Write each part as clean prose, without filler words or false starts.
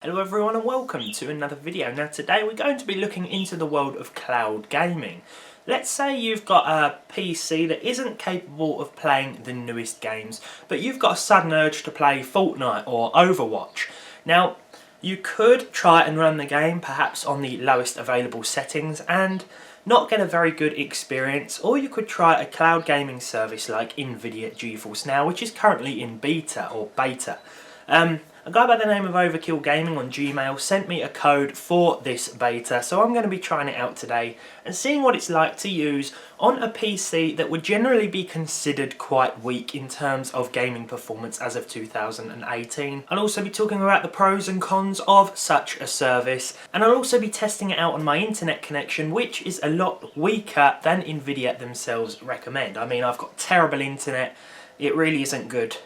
Hello everyone and welcome to another video. Now today we're going to be looking into the world of cloud gaming. Let's say you've got a PC that isn't capable of playing the newest games, but you've got a sudden urge to play Fortnite or Overwatch. Now you could try and run the game perhaps on the lowest available settings and not get a very good experience, or you could try a cloud gaming service like Nvidia GeForce Now, which is currently in beta or beta. A guy by the name of Overkill Gaming on Gmail sent me a code for this beta, so I'm going to be trying it out today and seeing what it's like to use on a PC that would generally be considered quite weak in terms of gaming performance as of 2018. I'll also be talking about the pros and cons of such a service, and I'll also be testing it out on my internet connection, which is a lot weaker than Nvidia themselves recommend. I mean, I've got terrible internet. It really isn't good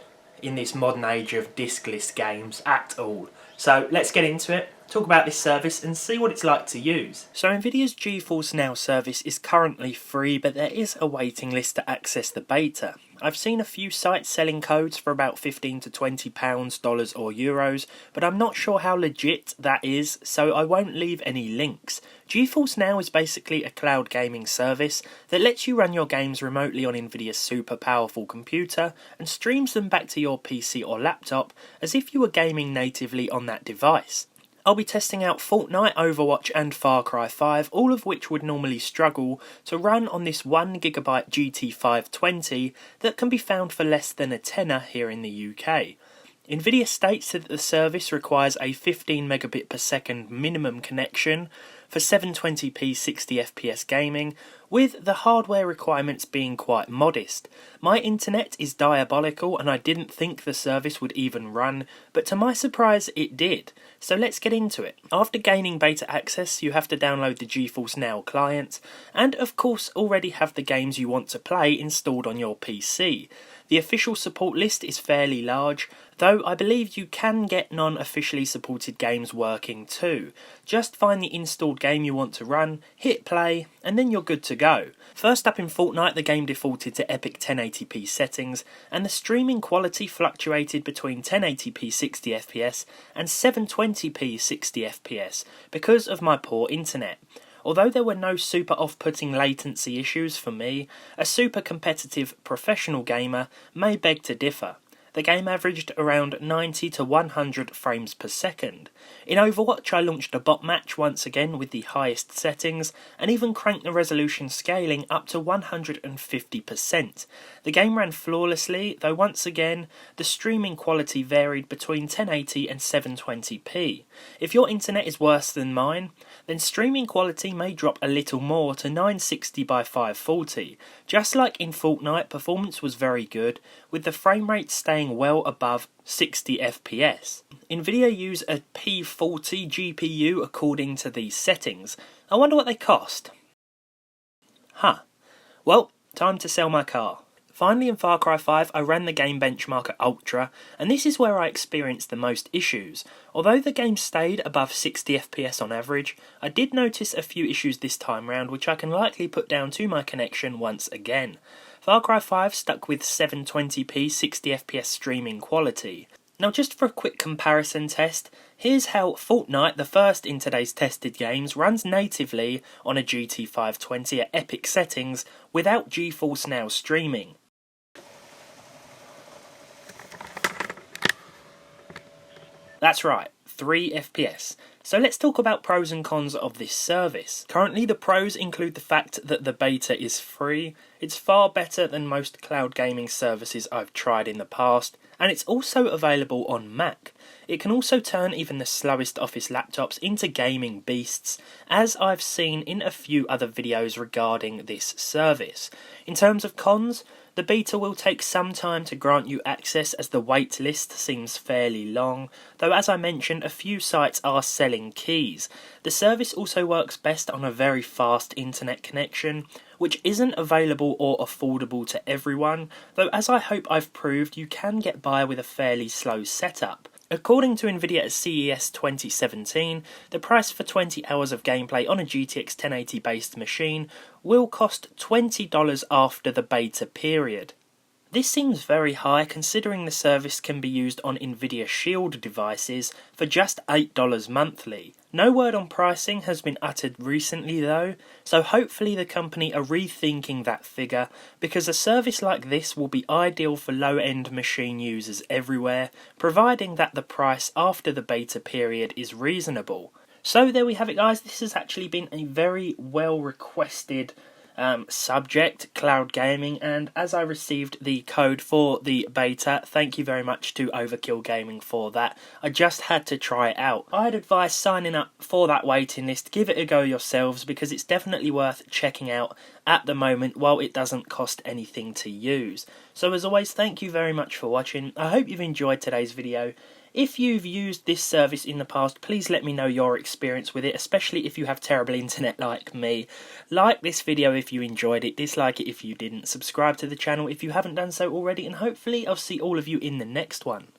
in this modern age of diskless games at all. So let's get into it, talk about this service and see what it's like to use. So Nvidia's GeForce Now service is currently free, but there is a waiting list to access the beta. I've seen a few sites selling codes for about £15 to £20, dollars or euros, but I'm not sure how legit that is, so I won't leave any links. GeForce Now is basically a cloud gaming service that lets you run your games remotely on Nvidia's super powerful computer and streams them back to your PC or laptop as if you were gaming natively on that device. I'll be testing out Fortnite, Overwatch and Far Cry 5, all of which would normally struggle to run on this 1GB GT520 that can be found for less than a tenner here in the UK. Nvidia states that the service requires a 15 megabit per second minimum connection for 720p 60fps gaming, with the hardware requirements being quite modest. My internet is diabolical and I didn't think the service would even run, but to my surprise it did. So let's get into it. After gaining beta access, you have to download the GeForce Now client and of course already have the games you want to play installed on your PC. The official support list is fairly large, though I believe you can get non-officially supported games working too. Just find the installed game you want to run, hit play, and then you're good to go. First up in Fortnite, the game defaulted to epic 1080p settings, and the streaming quality fluctuated between 1080p 60fps and 720p 60fps because of my poor internet. Although there were no super off-putting latency issues for me, a super competitive professional gamer may beg to differ. The game averaged around 90 to 100 frames per second. In Overwatch I launched a bot match once again with the highest settings and even cranked the resolution scaling up to 150%. The game ran flawlessly, though once again the streaming quality varied between 1080 and 720p. If your internet is worse than mine, then streaming quality may drop a little more to 960 by 540. Just like in Fortnite, performance was very good, with the frame rate staying well above 60 FPS. Nvidia use a P40 GPU according to these settings. I wonder what they cost. Well, time to sell my car. Finally, in Far Cry 5 I ran the game benchmark at Ultra, and this is where I experienced the most issues. Although the game stayed above 60 FPS on average, I did notice a few issues this time round which I can likely put down to my connection once again. Far Cry 5 stuck with 720p 60fps streaming quality. Now just for a quick comparison test, here's how Fortnite, the first in today's tested games, runs natively on a GT520 at epic settings without GeForce Now streaming. That's right, 3 FPS. So let's talk about pros and cons of this service. Currently the pros include the fact that the beta is free, it's far better than most cloud gaming services I've tried in the past, and it's also available on Mac. It can also turn even the slowest office laptops into gaming beasts, as I've seen in a few other videos regarding this service. In terms of cons, the beta will take some time to grant you access as the wait list seems fairly long, though as I mentioned a few sites are selling keys. The service also works best on a very fast internet connection, which isn't available or affordable to everyone, though as I hope I've proved you can get by with a fairly slow setup. According to Nvidia at CES 2017, the price for 20 hours of gameplay on a GTX 1080 based machine will cost $20 after the beta period. This seems very high considering the service can be used on Nvidia Shield devices for just $8 monthly. No word on pricing has been uttered recently though, so hopefully the company are rethinking that figure, because a service like this will be ideal for low-end machine users everywhere, providing that the price after the beta period is reasonable. So there we have it guys, this has actually been a very well requested subject, cloud gaming, and as I received the code for the beta, thank you very much to Overkill Gaming for that. I just had to try it out. I'd advise signing up for that waiting list, give it a go yourselves because it's definitely worth checking out at the moment while it doesn't cost anything to use. So as always, thank you very much for watching. I hope you've enjoyed today's video. If you've used this service in the past, please let me know your experience with it, especially if you have terrible internet like me. Like this video if you enjoyed it, dislike it if you didn't, subscribe to the channel if you haven't done so already, and hopefully I'll see all of you in the next one.